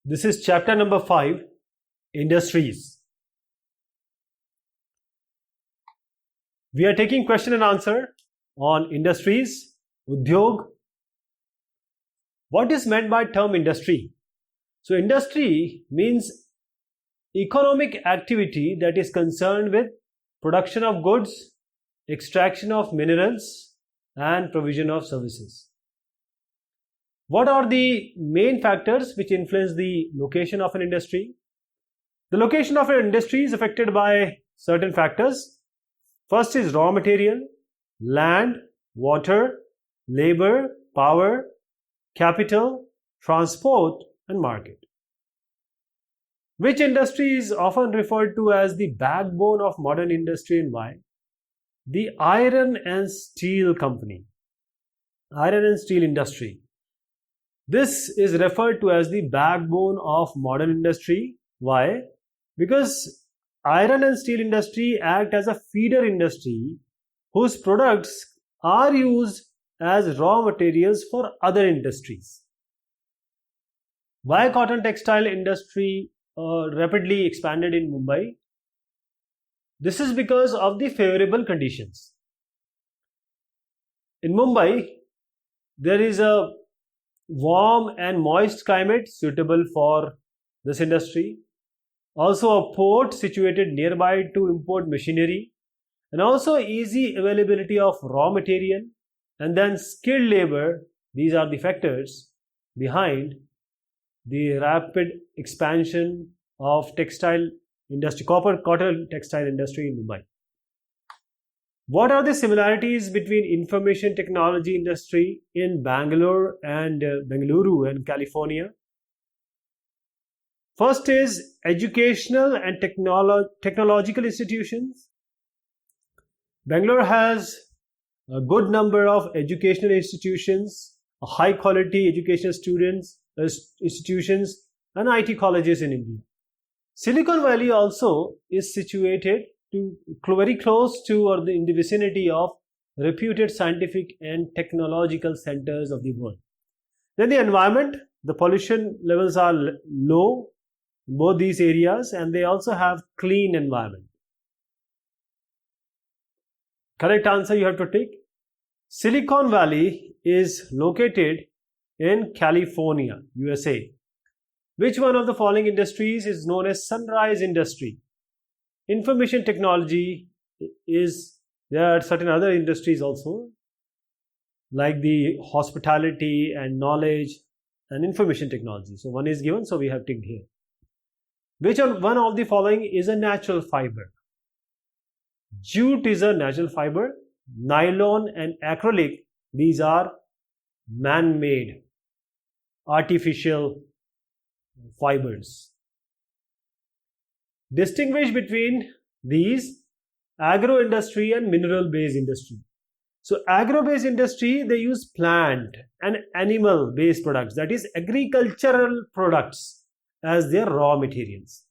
This is chapter number 5, Industries. We are taking question and answer on industries, udyog. What is meant by term industry? So industry means economic activity that is concerned with production of goods, extraction of minerals and provision of services. What are the main factors which influence the location of an industry? The location of an industry is affected by certain factors. First is raw material, land, water, labor, power, capital, transport and market. Which industry is often referred to as the backbone of modern industry and why? The iron and steel company, iron and steel industry. This is referred to as the backbone of modern industry. Why? Because iron and steel industry act as a feeder industry whose products are used as raw materials for other industries. Why cotton textile industry rapidly expanded in Mumbai? This is because of the favorable conditions. In Mumbai, there is a warm and moist climate suitable for this industry. Also a port situated nearby to import machinery, and also easy availability of raw material and then skilled labor. These are the factors behind the rapid expansion of textile industry, cotton textile industry in Mumbai. What are the similarities between information technology industry in Bangalore and Bengaluru and California? First is educational and technological institutions. Bangalore has a good number of educational institutions, high quality educational institutions and IT colleges in India. Silicon Valley also is situated very close to or in the vicinity of reputed scientific and technological centers of the world. Then the environment, the pollution levels are low in both these areas and they also have clean environment. Correct answer you have to take. Silicon Valley is located in California, USA. Which one of the following industries is known as sunrise industry? Information technology is, there are certain other industries also like the hospitality and knowledge and information technology. So one is given, so we have ticked here. Which one of the following is a natural fiber? Jute is a natural fiber. Nylon and acrylic, these are man-made, artificial fibers. Distinguish between these agro-industry and mineral-based industry. So agro-based industry, they use plant and animal-based products, that is agricultural products as their raw materials.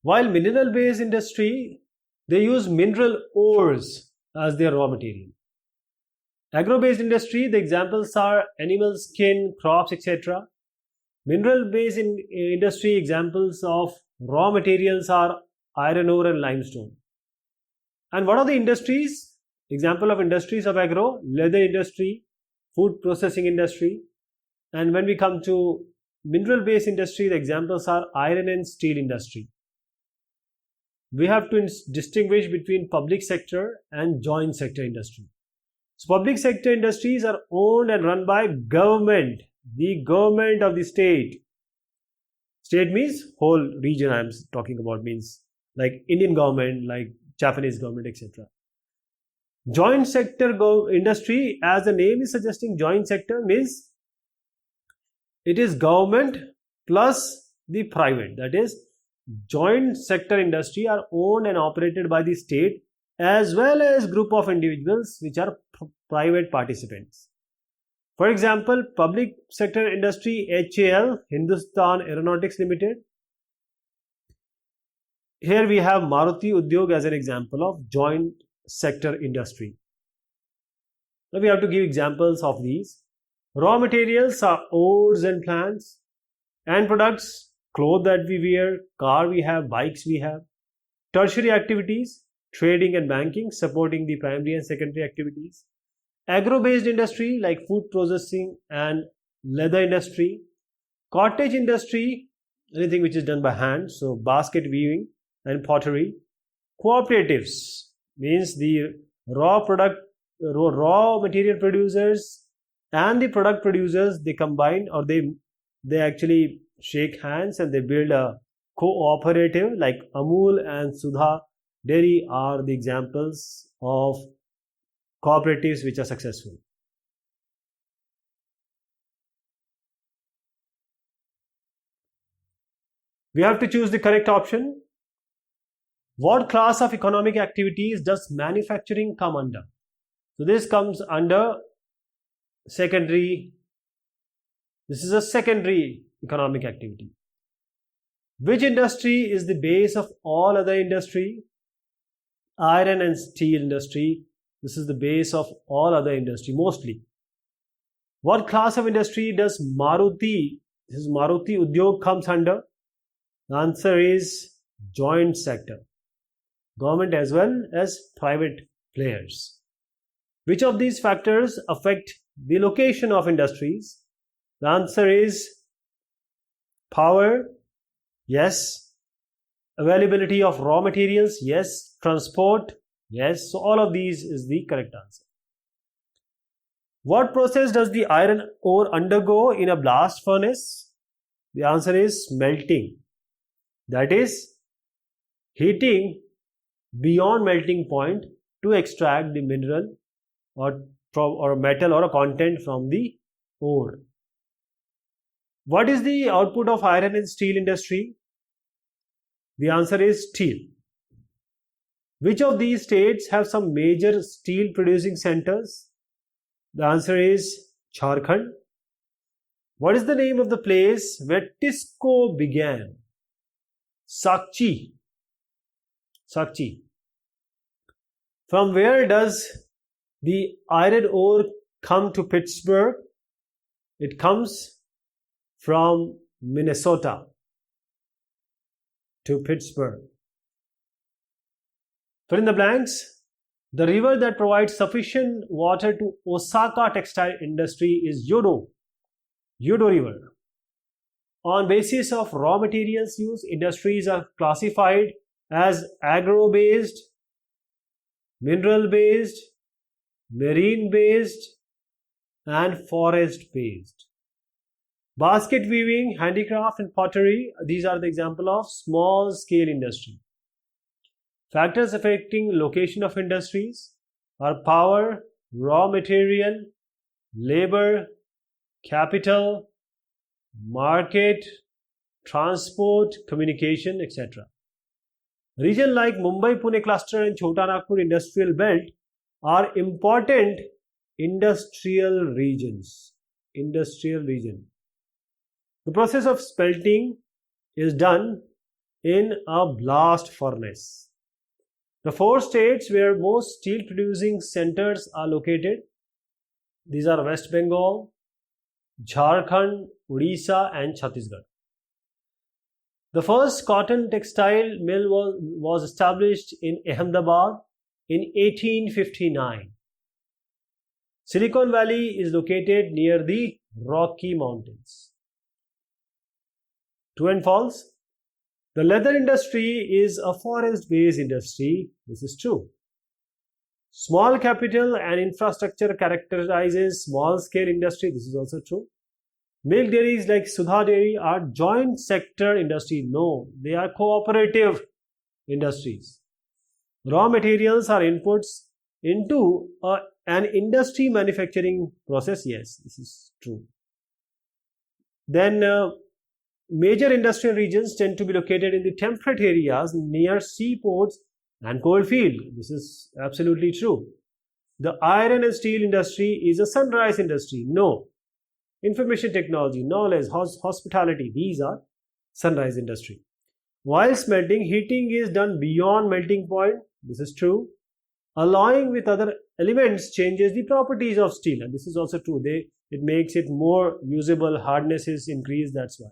While mineral-based industry, they use mineral ores as their raw material. Agro-based industry, the examples are animal skin, crops, etc. Mineral-based industry examples of raw materials are iron ore and limestone. And what are the industries? Example of industries of agro, leather industry, food processing industry. And when we come to mineral-based industry, the examples are iron and steel industry. We have to distinguish between public sector and joint sector industry. So public sector industries are owned and run by government, the government of the state. State means whole region I am talking about, means like Indian government, like Japanese government, etc. Joint sector industry, as the name is suggesting, joint sector means it is government plus the private, that is joint sector industry are owned and operated by the state as well as group of individuals which are private participants. For example, public sector industry HAL, Hindustan Aeronautics Limited. Here we have Maruti Udyog as an example of joint sector industry. Now we have to give examples of these. Raw materials are ores and plants. End products, clothes that we wear, car we have, bikes we have. Tertiary activities, trading and banking, supporting the primary and secondary activities. Agro-based industry like food processing and leather industry. Cottage industry, anything which is done by hand, so basket weaving and pottery. Cooperatives means the raw material producers and the product producers, they combine, or they actually shake hands and they build a cooperative. Like Amul and Sudha Dairy are the examples of cooperatives which are successful. We have to choose the correct option. What class of economic activities does manufacturing come under? So this comes under secondary. This is a secondary economic activity. Which industry is the base of all other industry? Iron and steel industry. This is the base of all other industry mostly. What class of industry does Maruti Udyog comes under? The answer is joint sector. Government as well as private players. Which of these factors affect the location of industries? The answer is power, yes. Availability of raw materials, yes. Transport, yes. So all of these is the correct answer. What process does the iron ore undergo in a blast furnace? The answer is melting. That is heating beyond melting point to extract the mineral or metal or a content from the ore. What is the output of iron and steel industry? The answer is steel. Which of these states have some major steel producing centers? The answer is Jharkhand. What is the name of the place where Tisco began? Sakchi. From where does the iron ore come to Pittsburgh? It comes from Minnesota to Pittsburgh. Fill in the blanks. The river that provides sufficient water to Osaka textile industry is Yodo River. On basis of raw materials use, industries are classified as agro-based, mineral-based, marine-based, and forest-based. Basket weaving, handicraft, and pottery, these are the example of small-scale industry. Factors affecting location of industries are power, raw material, labor, capital, market, transport, communication, etc. Regions like Mumbai, Pune cluster and Chota Nagpur industrial belt are important industrial regions. The process of smelting is done in a blast furnace. The 4 states where most steel producing centers are located, these are West Bengal, Jharkhand, Odisha and Chhattisgarh. The first cotton textile mill was established in Ahmedabad in 1859. Silicon Valley is located near the Rocky Mountains. True and false? The leather industry is a forest-based industry. This is true. Small capital and infrastructure characterizes small-scale industry. This is also true. Milk dairies like Sudha Dairy are joint sector industry. No, they are cooperative industries. Raw materials are inputs into an industry manufacturing process. Yes, this is true. Then major industrial regions tend to be located in the temperate areas near seaports and coal field. This is absolutely true. The iron and steel industry is a sunrise industry. No. Information technology, knowledge, hospitality, these are sunrise industry. While smelting, heating is done beyond melting point. This is true. Alloying with other elements changes the properties of steel, and this is also true. It makes it more usable, hardness is increased, that's why.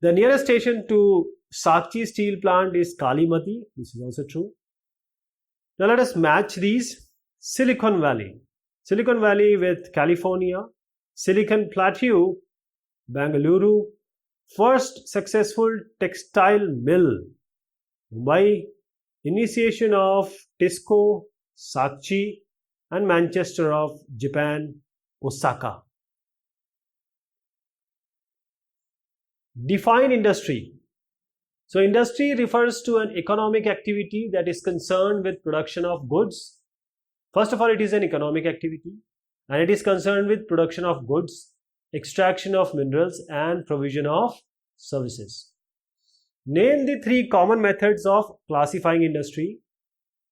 The nearest station to Sakchi steel plant is Kalimati. This is also true. Now let us match these. Silicon Valley. Silicon Valley with California. Silicon Plateau, Bangalore. First successful textile mill, Mumbai. Initiation of Tisco, Sakchi, and Manchester of Japan, Osaka. Define industry. So industry refers to an economic activity that is concerned with production of goods. First of all, it is an economic activity and it is concerned with production of goods, extraction of minerals, and provision of services. Name the three common methods of classifying industry.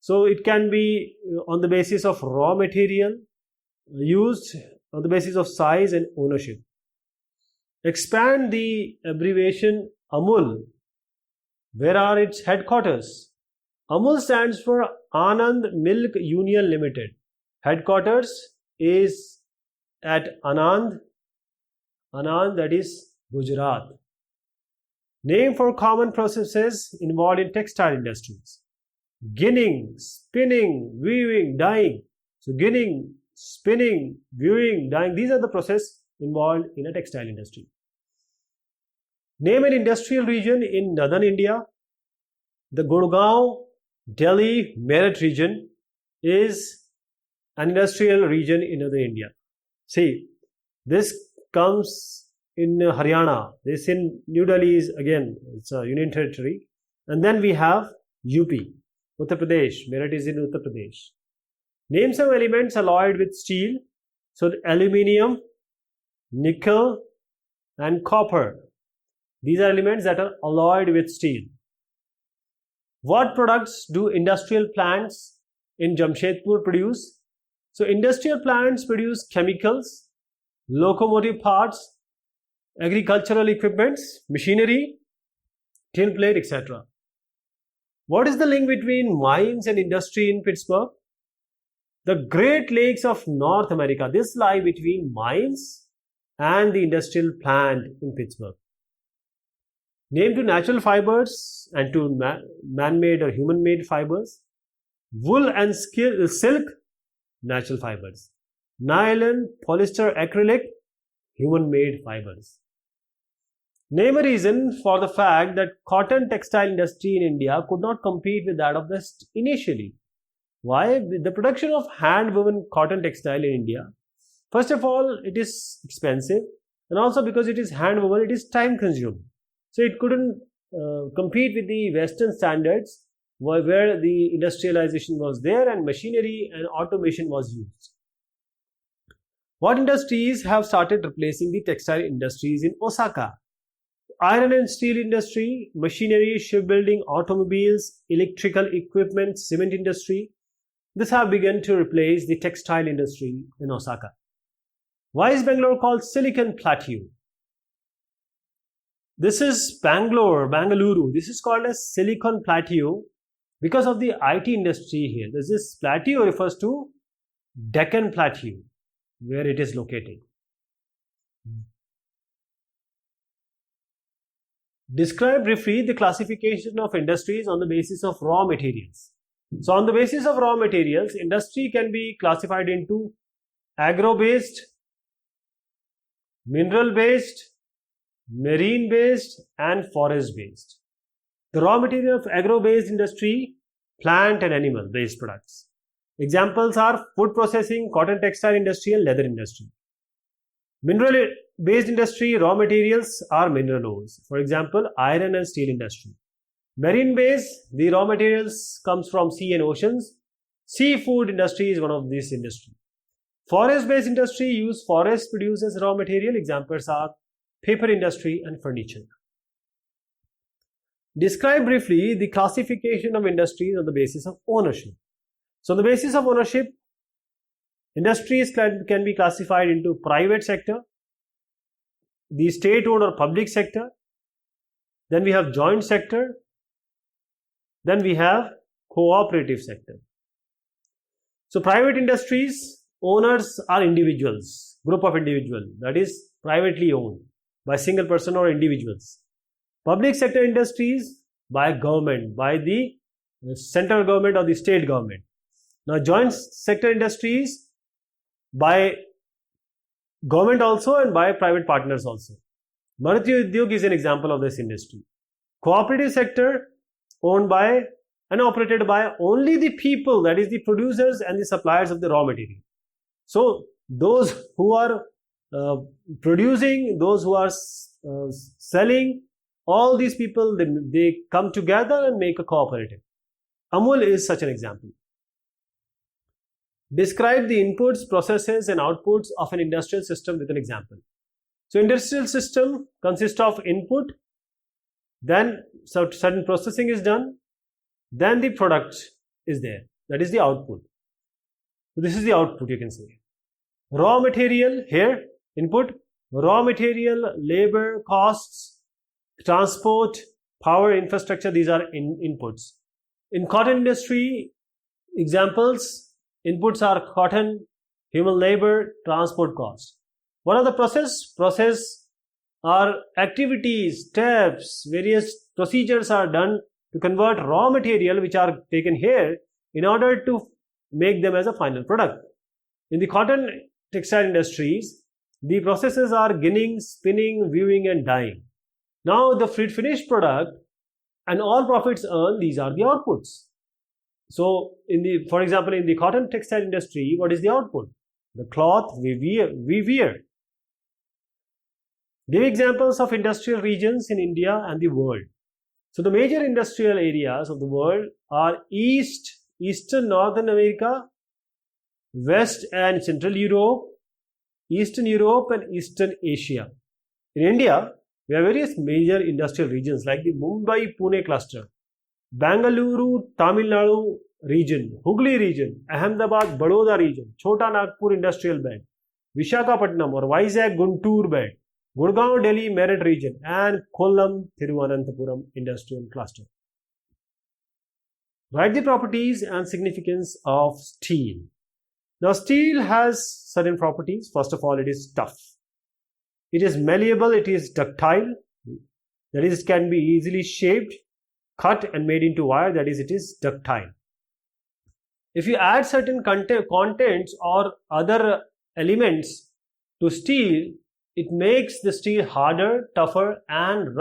So it can be on the basis of raw material, used on the basis of size and ownership. Expand the abbreviation AMUL. Where are its headquarters? AMUL stands for Anand Milk Union Limited. Headquarters is at Anand, that is Gujarat. Name for common processes involved in textile industries. Ginning, spinning, weaving, dyeing. So ginning, spinning, weaving, dyeing, these are the processes involved in a textile industry. Name an industrial region in northern India. The Gurgaon, Delhi, Meerut region is an industrial region in northern India. See, this comes in Haryana. This in New Delhi is again, it's a union territory. And then we have UP, Uttar Pradesh. Meerut is in Uttar Pradesh. Name some elements alloyed with steel. So aluminium, nickel, and copper. These are elements that are alloyed with steel. What products do industrial plants in Jamshedpur produce? So industrial plants produce chemicals, locomotive parts, agricultural equipments, machinery, tin plate, etc. What is the link between mines and industry in Pittsburgh? The Great Lakes of North America. This lie between mines and the industrial plant in Pittsburgh. Name two natural fibers and two man-made or human-made fibers. Wool and silk, natural fibers. Nylon, polyester, acrylic, human-made fibers. Name a reason for the fact that cotton textile industry in India could not compete with that of the West initially. Why? The production of hand-woven cotton textile in India, first of all, it is expensive, and also because it is hand-woven, it is time-consuming. So it couldn't compete with the Western standards where the industrialization was there and machinery and automation was used. What industries have started replacing the textile industries in Osaka? Iron and steel industry, machinery, shipbuilding, automobiles, electrical equipment, cement industry. This have begun to replace the textile industry in Osaka. Why is Bangalore called Silicon Plateau? This is Bangalore. This is called as Silicon Plateau because of the IT industry here. This plateau refers to Deccan Plateau, where it is located. Describe briefly the classification of industries on the basis of raw materials. So on the basis of raw materials, industry can be classified into agro-based, mineral-based, marine-based, and forest-based. The raw material of agro-based industry, plant and animal-based products. Examples are food processing, cotton textile industry, and leather industry. Mineral-based industry, raw materials are mineral ores. For example, iron and steel industry. Marine-based, the raw materials comes from sea and oceans. Seafood industry is one of these industries. Forest-based industry use forest produce as raw material. Examples are paper industry and furniture. Describe briefly the classification of industries on the basis of ownership. So on the basis of ownership, industries can be classified into private sector, the state-owned or public sector, then we have joint sector, then we have cooperative sector. So private industries, owners are individuals, group of individuals, that is privately owned by single person or individuals. Public sector industries by government, by the central government or the state government. Now joint sector industries by government also and by private partners also. Maruti Udyog is an example of this industry. Cooperative sector owned by and operated by only the people, that is the producers and the suppliers of the raw material. So those who are producing, those who are selling, all these people, they come together and make a cooperative. Amul is such an example. Describe the inputs, processes and outputs of an industrial system with an example. So industrial system consists of input, then certain processing is done, then the product is there, that is the output. So this is the output, you can say. Raw material, here input, raw material, labor, costs, transport, power, infrastructure, these are inputs. In cotton industry, examples, inputs are cotton, human labor, transport costs. What are the process? Process are activities, steps, various procedures are done to convert raw material which are taken here in order to make them as a final product. In the cotton textile industries, the processes are ginning, spinning, weaving and dyeing. Now the finished product and all profits earned, these are the outputs. So for example, in the cotton textile industry, what is the output? The cloth we wear. Give examples of industrial regions in India and the world. So the major industrial areas of the world are Eastern Northern America, West and Central Europe, Eastern Europe and Eastern Asia. In India, we have various major industrial regions like the Mumbai-Pune cluster, Bangalore, Tamil Nadu region, Hooghly region, Ahmedabad, Baroda region, Chota Nagpur industrial belt, Visakhapatnam or Vizag Guntur belt, Gurgaon Delhi Meerut region and Kollam Thiruvananthapuram industrial cluster. Write the properties and significance of steel. Now steel has certain properties. First of all, it is tough. It is malleable, it is ductile, that is, it can be easily shaped, cut and made into wire, that is, it is ductile. If you add certain contents or other elements to steel, it makes the steel harder, tougher and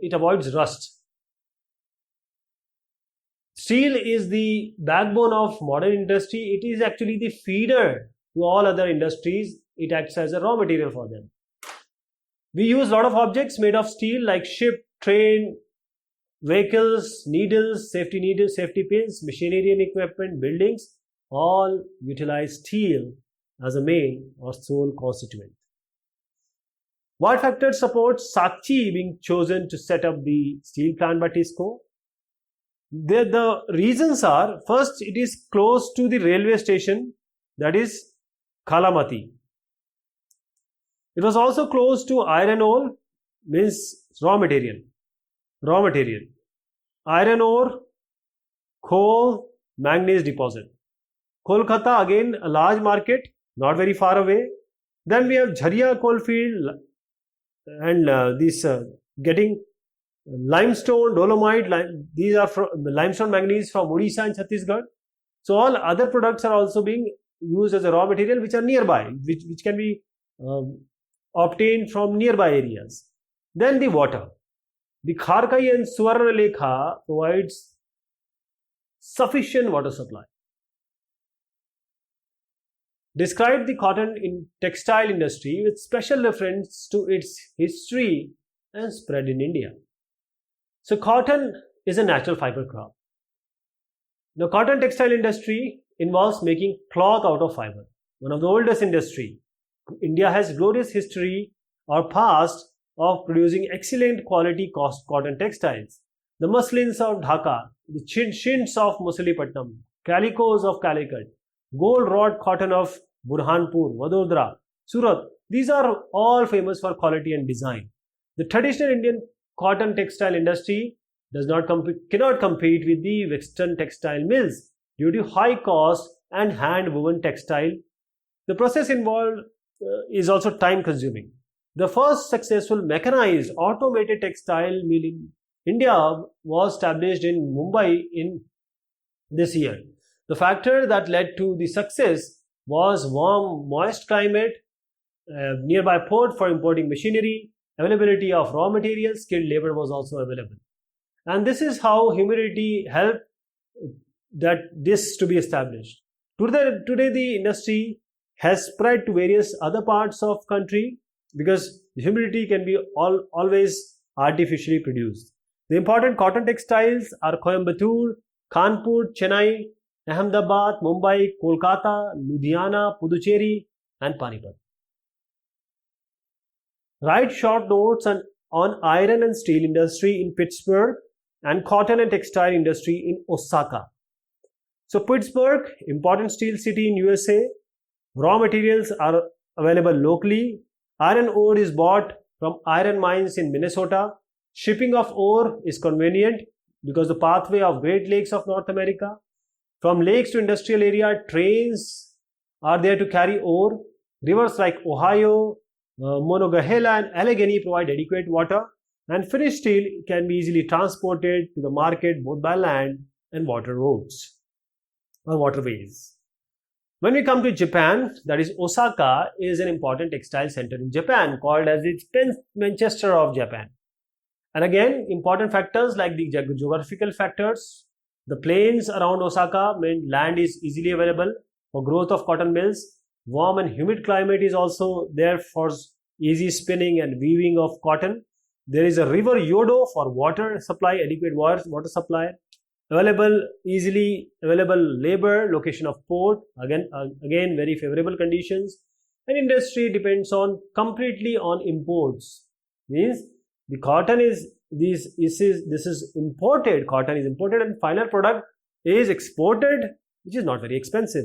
it avoids rust. Steel is the backbone of modern industry. It is actually the feeder to all other industries. It acts as a raw material for them. We use a lot of objects made of steel like ship, train, vehicles, needles, safety pins, machinery and equipment, buildings, all utilize steel as a main or sole constituent. What factor supports Sakchi being chosen to set up the steel plant by TISCO? The reasons are, first, it is close to the railway station, that is Kalamati. It was also close to iron ore, means raw material. Iron ore, coal, manganese deposit. Kolkata, again a large market, not very far away. Then we have Jharia coal field and getting limestone, dolomite, these are from limestone manganese from Odisha and Chhattisgarh. So all other products are also being used as a raw material which are nearby, which can be obtained from nearby areas. Then the water. The Kharkai and Suvarnalekha provides sufficient water supply. Describe the cotton in textile industry with special reference to its history and spread in India. So cotton is a natural fiber crop. The cotton textile industry involves making cloth out of fiber, one of the oldest industry. India has glorious history or past of producing excellent quality cotton textiles. The muslins of Dhaka, the chintz of Musalipatnam, calicos of Calicut, gold wrought cotton of Burhanpur, Vadodara, Surat, these are all famous for quality and design. The traditional Indian cotton textile industry cannot compete with the Western textile mills due to high cost and hand woven textile. The process involved is also time consuming. The first successful mechanized automated textile mill in India was established in Mumbai in this year. The factor that led to the success was warm, moist climate, nearby port for importing machinery, availability of raw materials, skilled labor was also available. And this is how humidity helped that this to be established. Today the industry has spread to various other parts of country because humidity can be always artificially produced. The important cotton textiles are Coimbatore, Kanpur, Chennai, Ahmedabad, Mumbai, Kolkata, Ludhiana, Puducherry, and Panipat. Write short notes on iron and steel industry in Pittsburgh and cotton and textile industry in Osaka. So Pittsburgh, important steel city in USA. Raw materials are available locally. Iron ore is bought from iron mines in Minnesota. Shipping of ore is convenient because the pathway of Great Lakes of North America. From lakes to industrial area, trains are there to carry ore. Rivers like Ohio, Monongahela and Allegheny provide adequate water, and finished steel can be easily transported to the market both by land and water roads or waterways. When we come to Japan, that is Osaka is an important textile center in Japan called as its 10th Manchester of Japan. And again, important factors like the geographical factors. The plains around Osaka meant land is easily available for growth of cotton mills. Warm and humid climate is also there for easy spinning and weaving of cotton. There is a river Yodo for water supply, adequate water supply. Easily available labor, location of port, again very favorable conditions. And industry depends on completely on imports. Means the cotton is this is imported. Cotton is imported and final product is exported, which is not very expensive.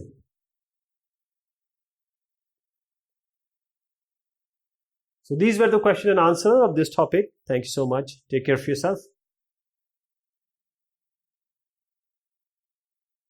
So these were the question and answer of this topic. Thank you so much. Take care of yourself.